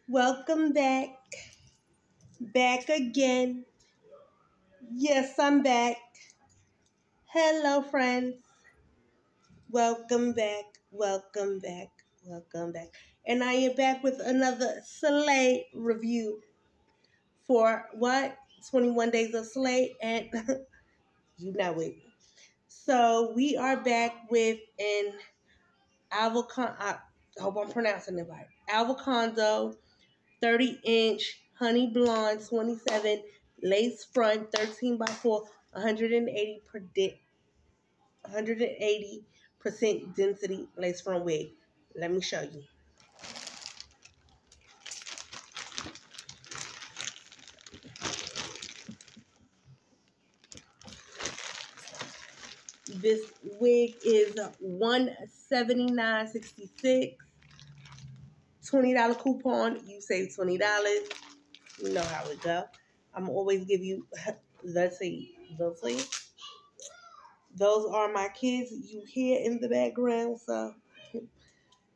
Welcome back. Back again. Yes, I'm back. Hello, friends. Welcome back. Welcome back. Welcome back. And I am back with another Slay review for what? 21 Days of Slay. And you know it. So we are back with an avocado. I hope I'm pronouncing it right. Avocado 30-inch honey blonde 27 lace front 13 by 4 180% density lace front wig. Let me show you. This wig is $179.66. $20 coupon. You save $20. You know how it go. I'm always give you the tea. The tea. Those are my kids you hear in the background, so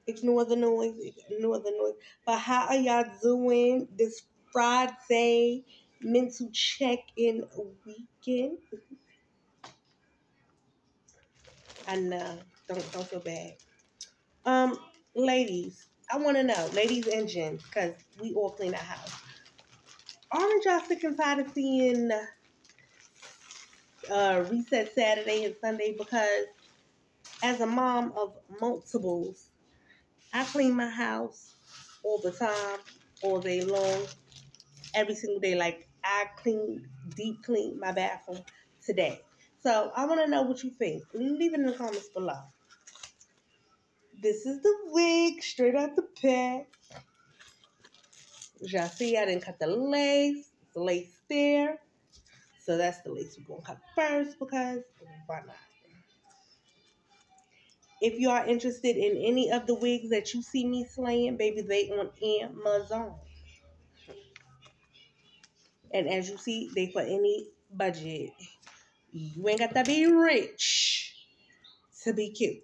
ignore the noise. Ignore the noise. But how are y'all doing this Friday mental check-in weekend? I know. Don't feel bad. Um, ladies, I want to know, ladies and gents, because we all clean our house. Aren't y'all sick and tired of seeing Reset Saturday and Sunday? Because as a mom of multiples, I clean my house all the time, all day long, every single day. Like I deep clean my bathroom today. So I want to know what you think. Leave it in the comments below. This is the wig straight out the pack. As y'all see, I didn't cut the lace. The lace there. So that's the lace we're going to cut first because why not? If you are interested in any of the wigs that you see me slaying, baby, they on Amazon. And as you see, they for any budget. You ain't got to be rich to be cute.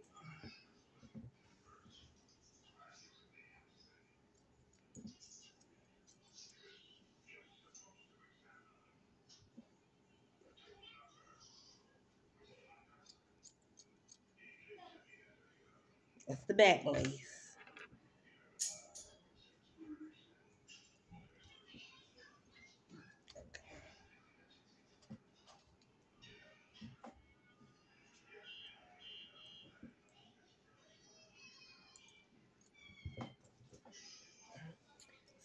That's the back lace.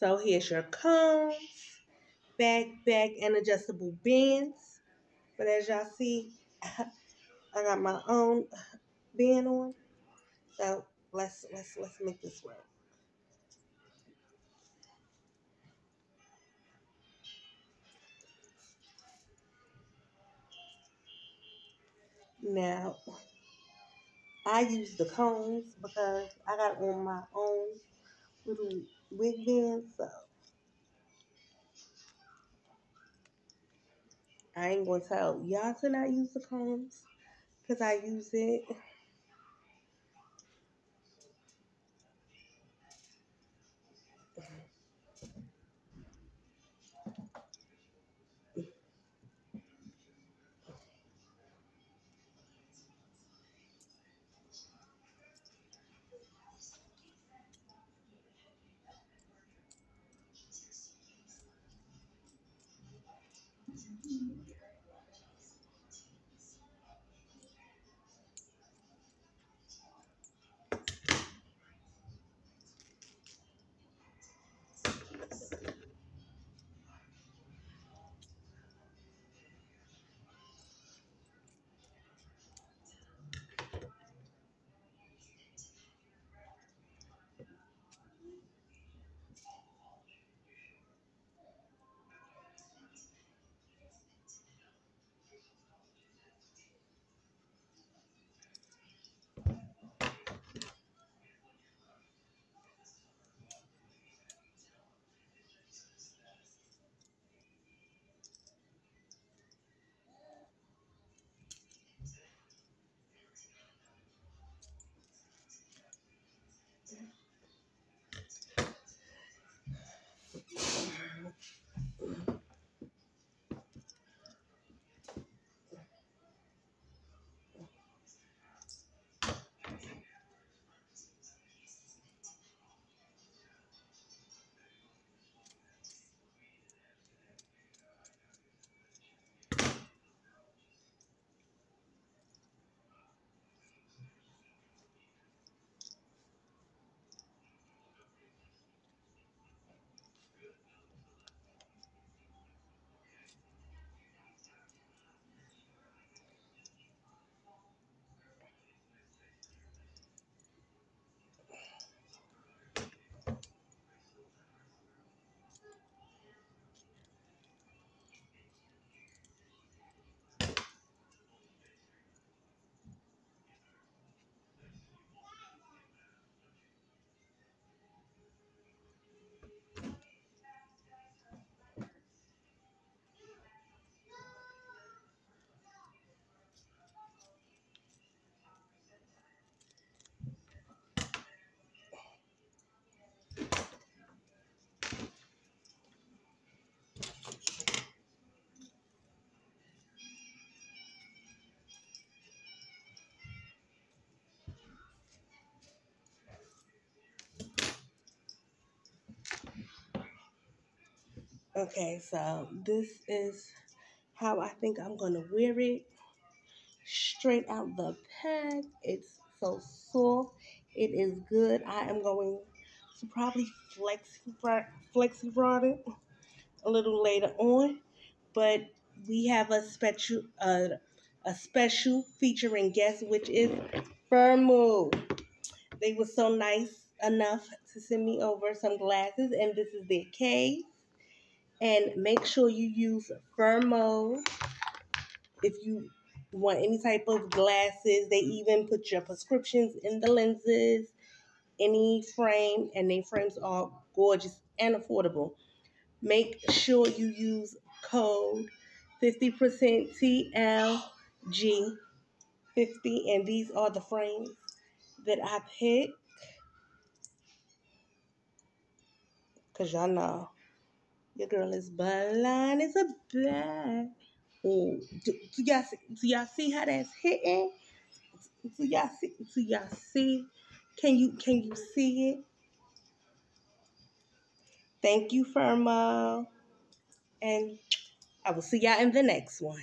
So here's your combs, back, and adjustable bands. But as y'all see, I got my own band on. So let's make this work. Now I use the combs because I got on my own little wig band, so I ain't gonna tell y'all to not use the combs because I use it. Okay, so this is how I think I'm gonna wear it. Straight out the pack. It's so soft. It is good. I am going to probably flexi rod it a little later on, but we have a special featuring guest, which is FirMoo. They were so nice enough to send me over some glasses, and this is their case. And make sure you use FirMoo if you want any type of glasses. They even put your prescriptions in the lenses, any frame, and their frames are gorgeous and affordable. Make sure you use code 50% TLG 50, and these are the frames that I picked, because y'all know your girl is blind as a bat. Oh, do y'all see how that's hitting? Do y'all see? Do y'all see? Can you see it? Thank you, Firmo, and I will see y'all in the next one.